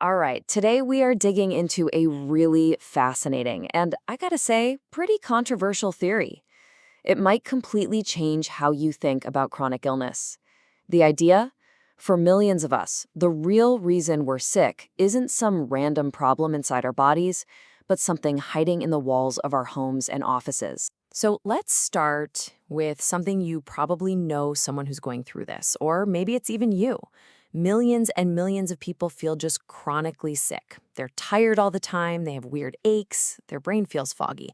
All right, today we are digging into a really fascinating and, I gotta say, pretty controversial theory. It might completely change how you think about chronic illness. The idea? For millions of us, the real reason we're sick isn't some random problem inside our bodies, but something hiding in the walls of our homes and offices. So let's start with something you probably know someone who's going through this, or maybe it's even you. Millions and millions of people feel just chronically sick. They're tired all the time, they have weird aches, their brain feels foggy.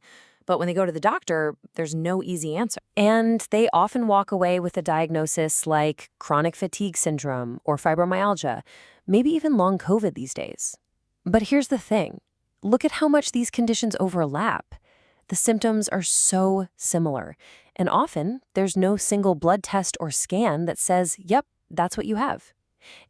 But when they go to the doctor, there's no easy answer. And they often walk away with a diagnosis like chronic fatigue syndrome or fibromyalgia, maybe even long COVID these days. But here's the thing. Look at how much these conditions overlap. The symptoms are so similar, and often there's no single blood test or scan that says, yep, that's what you have.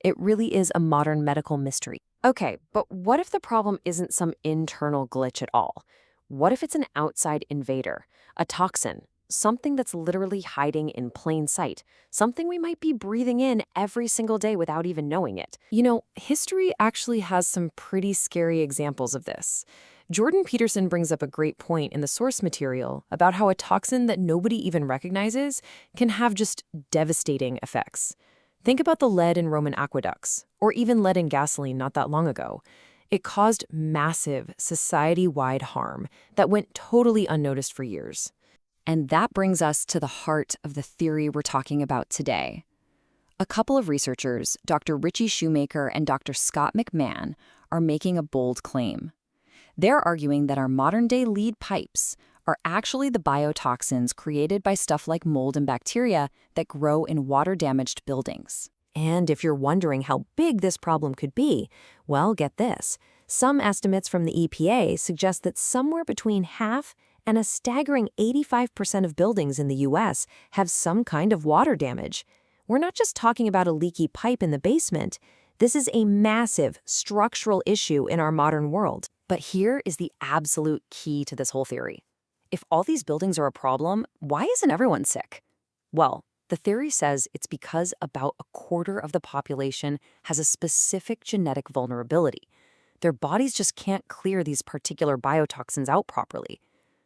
It really is a modern medical mystery. Okay, but what if the problem isn't some internal glitch at all? What if it's an outside invader, a toxin, something that's literally hiding in plain sight, something we might be breathing in every single day without even knowing it? You know, history actually has some pretty scary examples of this. Jordan Peterson brings up a great point in the source material about how a toxin that nobody even recognizes can have just devastating effects. Think about the lead in Roman aqueducts, or even lead in gasoline not that long ago. It caused massive, society-wide harm that went totally unnoticed for years. And that brings us to the heart of the theory we're talking about today. A couple of researchers, Dr. Ritchie Shoemaker and Dr. Scott McMahon, are making a bold claim. They're arguing that our modern-day lead pipes are actually the biotoxins created by stuff like mold and bacteria that grow in water-damaged buildings. And if you're wondering how big this problem could be, well, get this. Some estimates from the EPA suggest that somewhere between half and a staggering 85% of buildings in the U.S. have some kind of water damage. We're not just talking about a leaky pipe in the basement. This is a massive structural issue in our modern world. But here is the absolute key to this whole theory. If all these buildings are a problem, why isn't everyone sick? Well, the theory says it's because about a quarter of the population has a specific genetic vulnerability. Their bodies just can't clear these particular biotoxins out properly.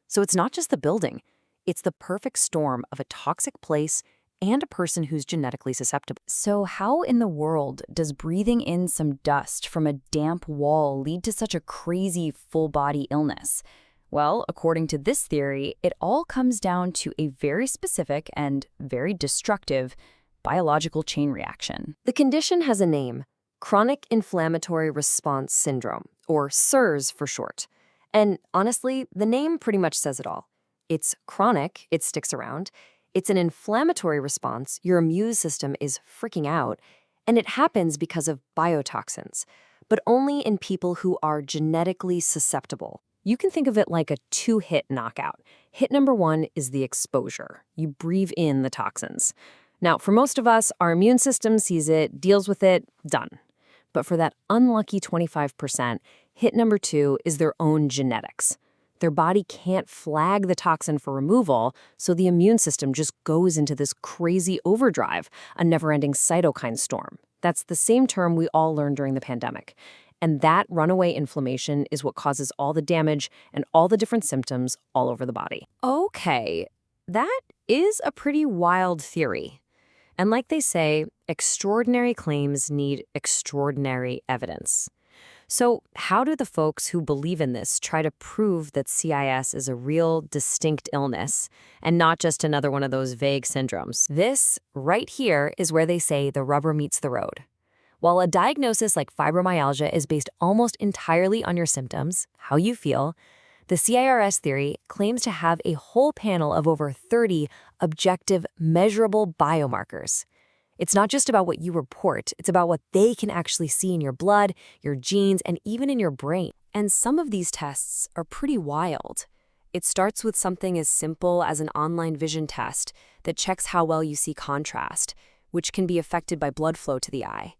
So it's not just the building. It's the perfect storm of a toxic place and a person who's genetically susceptible. So how in the world does breathing in some dust from a damp wall lead to such a crazy full-body illness? Well, according to this theory, it all comes down to a very specific and very destructive biological chain reaction. The condition has a name, Chronic Inflammatory Response Syndrome, or CIRS for short. And honestly, the name pretty much says it all. It's chronic, it sticks around. It's an inflammatory response, your immune system is freaking out, and it happens because of biotoxins, but only in people who are genetically susceptible. You can think of it like a two-hit knockout. Hit number one is the exposure. You breathe in the toxins. Now, for most of us, our immune system sees it, deals with it, done. But for that unlucky 25%, hit number two is their own genetics. Their body can't flag the toxin for removal, so the immune system just goes into this crazy overdrive, a never-ending cytokine storm. That's the same term we all learned during the pandemic. And that runaway inflammation is what causes all the damage and all the different symptoms all over the body. Okay, that is a pretty wild theory. And like they say, extraordinary claims need extraordinary evidence. So how do the folks who believe in this try to prove that CIS is a real, distinct illness and not just another one of those vague syndromes? This right here is where they say the rubber meets the road. While a diagnosis like fibromyalgia is based almost entirely on your symptoms, how you feel, the CIRS theory claims to have a whole panel of over 30 objective, measurable biomarkers. It's not just about what you report, it's about what they can actually see in your blood, your genes, and even in your brain. And some of these tests are pretty wild. It starts with something as simple as an online vision test that checks how well you see contrast, which can be affected by blood flow to the eye.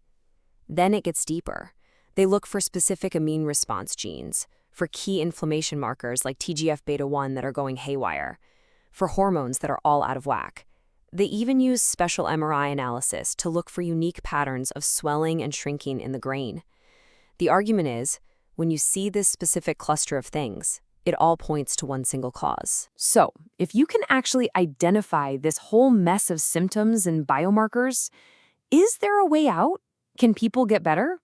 Then it gets deeper. They look for specific immune response genes, for key inflammation markers like TGF-beta1 that are going haywire, for hormones that are all out of whack. They even use special MRI analysis to look for unique patterns of swelling and shrinking in the grain. The argument is, when you see this specific cluster of things, it all points to one single cause. So, if you can actually identify this whole mess of symptoms and biomarkers, is there a way out? Can people get better?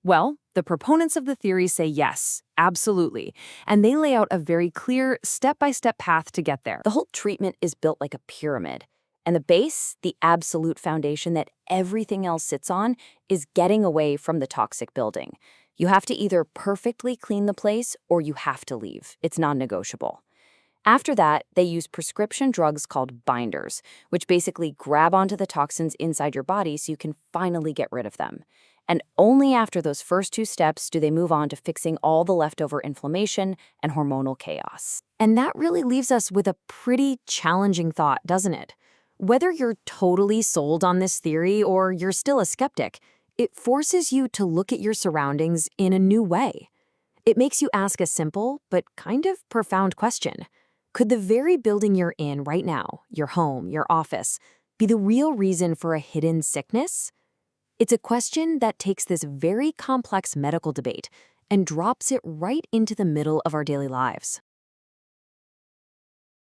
Well, the proponents of the theory say yes, absolutely, and they lay out a very clear, step-by-step path to get there. The whole treatment is built like a pyramid, and the base, the absolute foundation that everything else sits on, is getting away from the toxic building. You have to either perfectly clean the place or you have to leave. It's non-negotiable. After that, they use prescription drugs called binders, which basically grab onto the toxins inside your body so you can finally get rid of them. And only after those first two steps do they move on to fixing all the leftover inflammation and hormonal chaos. And that really leaves us with a pretty challenging thought, doesn't it? Whether you're totally sold on this theory or you're still a skeptic, it forces you to look at your surroundings in a new way. It makes you ask a simple but kind of profound question. Could the very building you're in right now, your home, your office, be the real reason for a hidden sickness? It's a question that takes this very complex medical debate and drops it right into the middle of our daily lives.